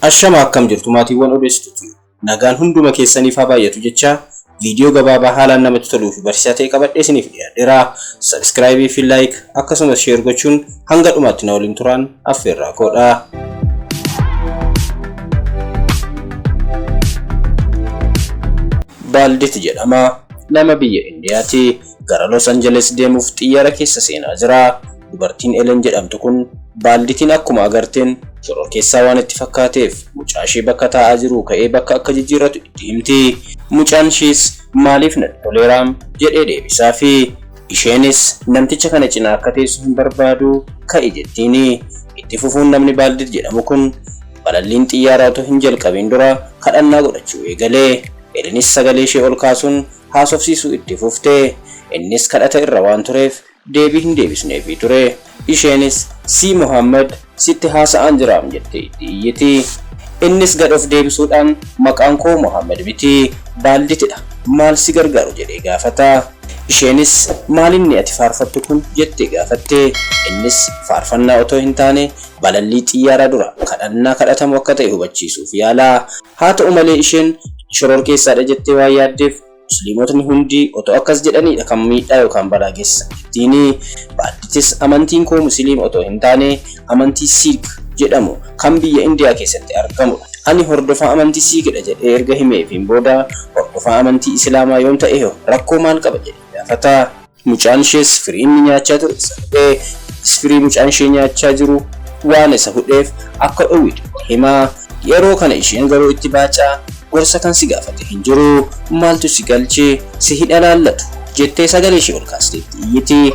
Ashama akkam jirtu maatiiwwan odeessituuti. Nagaan hunduma keessaniif haa baay'atu jecha viidiyoo gabaabaa haalaan namatti toluu fi barsiisaa ta'e qabadhee isiniif dhiyaadheera. Subscribe fi like akkasumas share gochuun hanga dhumaatti na waliin turan affeerraa koodha. Baaldit jedhama. Nama biyya Indiyaati. Gara Los Angeles deemuuf xiyyaara keessa seenaa jira. Dubartiin Ellen jedhamtu kun Baalditiin akkuma agarteen shoror keessaa waan itti fakkaateef mucaa ishee bakka taa'aa jiru ka'ee bakka akka jijjiirratu itti himti. Mucaan ishees maaliif na toleeraam jedhee deebisaa fi isheenis namticha kana cinaa akka teessu hin barbaadu ka'e jettiini. Itti fufuun namni Baaldit jedhamu kun balalliin xiyyaaraa otoo hin jalqabin dura kadhannaa godhachuu eegalee. Ellenis sagalee ishee ol kaasuun haasofsiisuu itti fufte. Innis kadhata irra waan tureef deebii hin deebisneefii ture. Isheenis si Muhammad sitti haasa'aan jiraam jettee itti iyyiti. Innis gad of deebisuudhaan maqaan koo Muhammad miti Baalditidha. Maal si gargaaru jedhee gaafata. Isheenis maalinni ati faarfattu kun jettee gaafatte. Innis faarfannaa otoo hin taane balallii xiyyaaraa dura kadhannaa kadhatamu akka ta'e hubachiisuuf yaala. Haa ta'u malee isheen shoror keessaadha jettee waan yaaddeef Musliimotni hundi otoo akkas jedhanidha kan miidhaa yookaan balaa geessisan jettiini. Baalditis amantiin koo Musliima otoo hin taane amantii Siik jedhamu kan biyya Indiyaa keessatti argamudha. Ani hordofaa amantii Siikidha jedhee erga himeefiin booda hordofaa amantii Islaamaa yoom ta'e rakkoo maal qaba jedhee gaafata. Mucaan ishees firii inni nyaachaa ture isa hudhee firii mucaan ishee nyaachaa jiru waan isa hudheef akka dhowwitu himaa. Yeroo kana isheen garuu itti baacaa gorsa kan si gaafate hin jiru. Maaltu si galchee si hidha laallatu jettee sagalee ishee ol kaasteetti iyyiti.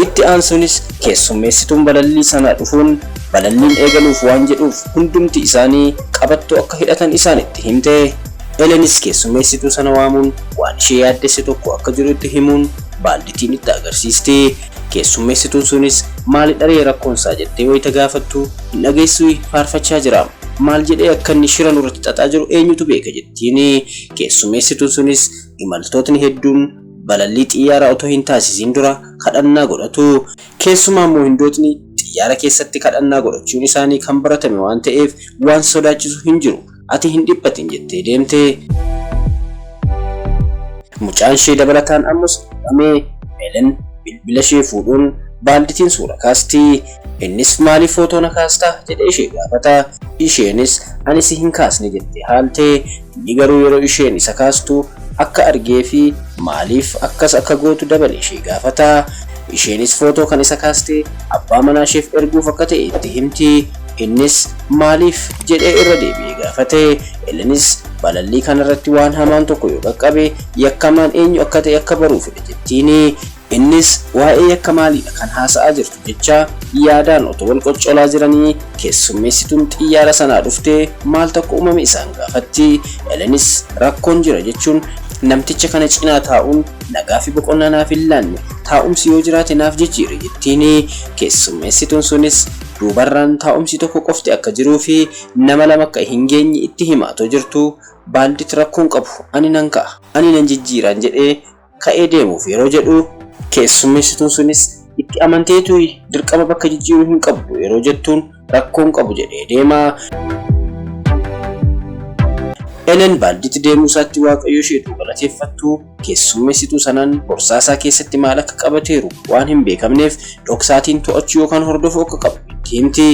Itti aansuunis keessummeessituun balallii sanaa dhufuun balalliin eegaluuf waan jedhuuf hundumti isaanii qabattoo akka hidhatan isaanitti himte. Ellenis keessummeessituu sana waamuun waan ishee yaaddesse tokko akka jiru itti himuun Baalditiin itti agarsiisti. Keessummeessituun sunis maalidha rakkoonsaa jettee wayita gaafattu hin dhageessuu faarfachaa jiraam. Maal jedhee akka inni shira nurratti xaxaa jiru eenyutu beeka jettiini. Keessummeessituun sunis imaltootni hedduun balallii xiyyaaraa otoo hin taasisiin dura kadhannaa godhatu. Keessumaa immoo Hindootni xiyyaara keessatti kadhannaa godhachuun isaanii kan baratame waan ta'eef waan sodaachisu hin jiru. Ati hin dhiphatin jettee deemte. Mucaan ishee dabalataan ammas qabamee Ellen bilbila ishee fuudhuun Baalditiin suura kaasti. Innis maaliif footoo na kaastaa jedhee ishee gaafata. Isheenis ani si hin kaasne jettee haalte. Inni garuu yeroo isheen isa kaastu akka argee fi maaliif akkas akka gootu dabalee ishee gaafata. Isheenis footoo kan isa kaaste abbaa manaa isheef erguuf akka ta'e itti himti. Innis maaliif jedhee irra deebi'ee gaafate. Ellenis balallii kanarratti waan hamaan tokko yoo qaqqabe yakkamaan eenyu akka ta'e akka baruufidha jettiini. Innis waa'ee yakka maaliidha kan haasa'aa jirtu jecha yaadaan otoo wal qoccolaa jiranii keessummeessituun xiyyaara sanaa dhuftee maal tokko uumame isaan gaafatti. Ellenis rakkoon jira jechuun namticha kana cinaa taa'uun nagaa fi boqonnaa naaf hin laanne taa'umsi yoo jiraate naaf jijjiire jettiini. Keessummeessituun sunis duubarraan taa'umsi tokko qofti akka jiruu fi nama lama akka hin geenye itti himaatoo jirtu. Baaldit rakkoon qabu ani nan ka'a ani nan jijjiiraan jedhee ka'ee deemuuf yeroo jedhu keessummeessituun sunis itti amanteetu dirqama bakka jijjiiruu hin qabdu yeroo jettuun rakkoon qabu jedhee deema. Ellen Baaldit deemuu isaatti waaqayyo isheetu galateeffattu. Keessummeessituu sanaan borsaasaa keessatti maal akka qabateeru waan hin beekamneef dhoksaatiin to'achuu yookaan hordofuu akka qabu itti himti.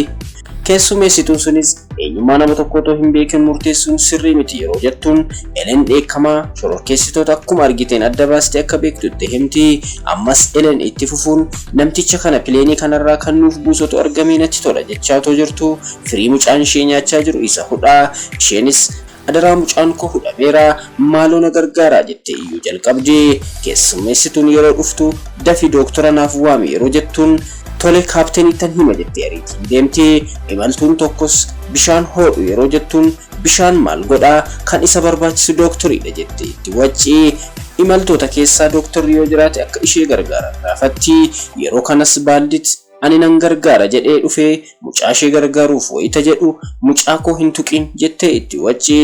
Keessummeessituun sunis eenyummaa nama tokko otoo hin beekin murteessuun sirrii miti yeroo jettuun Ellen dheekkamaa shororkeessitoota akkuma argiteen adda baastee akka beektu itti himti. Ammas Ellen itti fufuun namticha kana pileenii kanarraa kan nuuf buusotu argamee natti tola jechaa otoo jirtu firii mucaan ishee nyaachaa jiru isa hudhaa. Isheenis adaraa mucaan koo hudhameera maaloo na gargaaraa jettee iyyuu jalqabde. Keessummeessituun yeroo dhuftu dafii dooktora naaf waami yeroo jettuun tole kaapteeniittan hima jettee ariitiin deemte. Imaltuun tokkos bishaan hoodhu yeroo jettuun bishaan maal godhaa kan isa barbaachisu dooktoriidha jettee itti wacci. Imaltoota keessaa dooktorri yoo jiraate akka ishee gargaaran gaafatti. Yeroo kanas Baaldit ani nan gargaara jedhee dhufee mucaa ishee gargaaruuf wayita jedhu mucaa koo hin tuqin jettee itti wacci.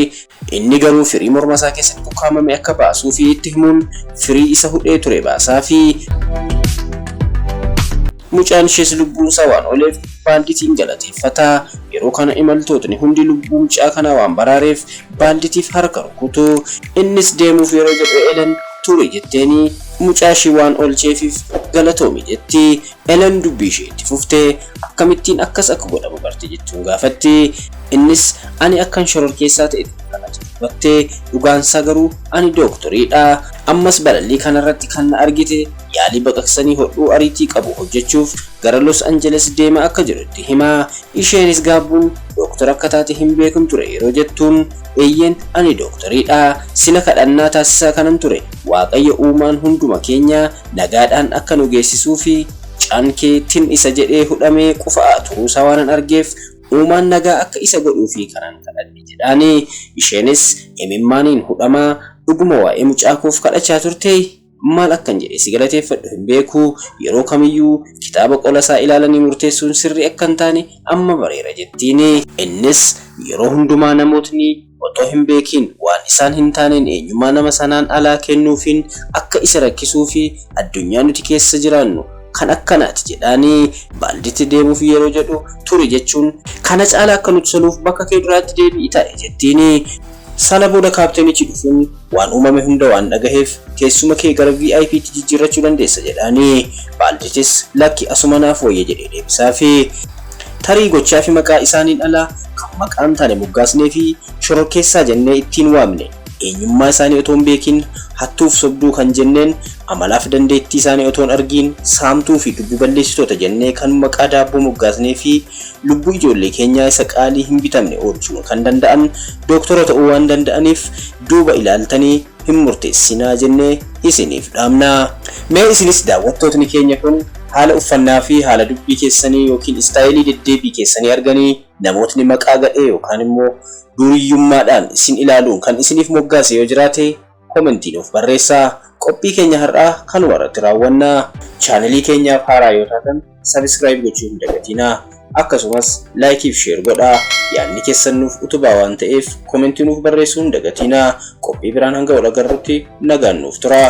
Inni garuu firii morma isaa keessatti ukkaamame akka baasuu fi itti himuun firii isa hudhee ture baasaa fi mucaan ishees lubbuun isaa waan ooleef Baalditiin galateeffata. yeroo kana imaltootni hundi lubbuu mucaa kanaa waan baraareef baalditiif harka rukutu. Innis deemuuf yeroo jedhu Elen ture jetteeni mucaa ishii waan oolcheefiif galatoomi jetti. Elen dubbii ishee itti fuftee akkamittiin akkas akka godhamu barte jechuun gaafatti. Innis ani akkan shororkeessaa ta'e kana battee dhugaansaa garuu ani dooktoriidha. Ammas balallii kanarratti kan na argite yaalii baqaqsanii hodhuu ariitii qabu hojjechuuf gara Los Angeles deema akka jirutti hima. Isheenis gaabbuun dooktora akka taate hin beekne ture yeroo jettuun eeyyeen ani dooktoriidha. Sila kadhannaa taasisaa kanan ture. Waaqayyo uumaan hunduma keenya nagaadhaan akka nu geessisuu fi caankeetiin isa jedhee hudhamee qufaa turuusaa waan argeef uumaan nagaa akka isa godhuu fi kanan kadhadhe jedhaani. Isheenis imimmaaniin hudhamaa dhuguma waa'ee mucaa koof kadhachaa turte. Maal akkan jedhee si galateeffadhu hin beeku. Yeroo kamiyyuu kitaaba qolasaa ilaalanii murteessuun sirrii akka hin taane amma bareera jettiini. Innis yeroo hundumaa namootni otoo hin beekin waan isaan hin taaneen eenyummaa nama sanaan alaa kennuufiin akka isa rakkisuu fi addunyaa nuti keessa jiraannu kan akkanaati jedhaanii. Baalditti deemuuf yeroo jedhu ture jechuun kana caalaa akka nuti soluuf bakka kee duraatti deebi'i ta'e jettiini. Sana booda kaapteenichi dhufuun waan uumame hunda waan dhagaheef teessuma kee gara VIP'tti jijjiirrachuu dandeessa jedhaanii. Baalditis lakki asuma naaf wayya jedhee deebisaafi. Tarii gochaa fi maqaa isaaniin alaa kan maqaan taane moggaasnee fi shororkeessaa jennee ittiin waamne eenyummaa isaanii otoo hin beekin hattuuf sobduu kan jenneen amalaaf dandeettii isaanii otoo hin argiin saamtuu fi dubbii balleessitoota jennee kan maqaa daabboo moggaasnee fi lubbuu ijoollee keenyaa isa qaalii hin bitamne oolchuu kan danda'an dooktora ta'uu waan danda'aniif duuba ilaaltanii hin murteessinaa jennee isiniif dhaamna. Mee isinis daawwattootni keenya kun haala uffannaa fi haala dubbii keessanii yookiin istaayilii deddeebii keessanii arganii namootni maqaa gadhee yookaan immoo duriyyummaadhaan isin ilaaluun kan isiniif moggaase yoo jiraate komentiin of barreessaa. Qophii keenya har'aa kanuma irratti raawwanna. Chaanalii keenyaaf haaraa yoo taatan sabiskiraayib gochuu hin dagatinaa. Akkasumas laayikii fi sheer godhaa. Yaadni keessan nuuf utubaa waan ta'eef komentii nuuf barreessuu hin dagatinaa. Qophii biraan hanga wal agarrutti nagaan nuuf tura.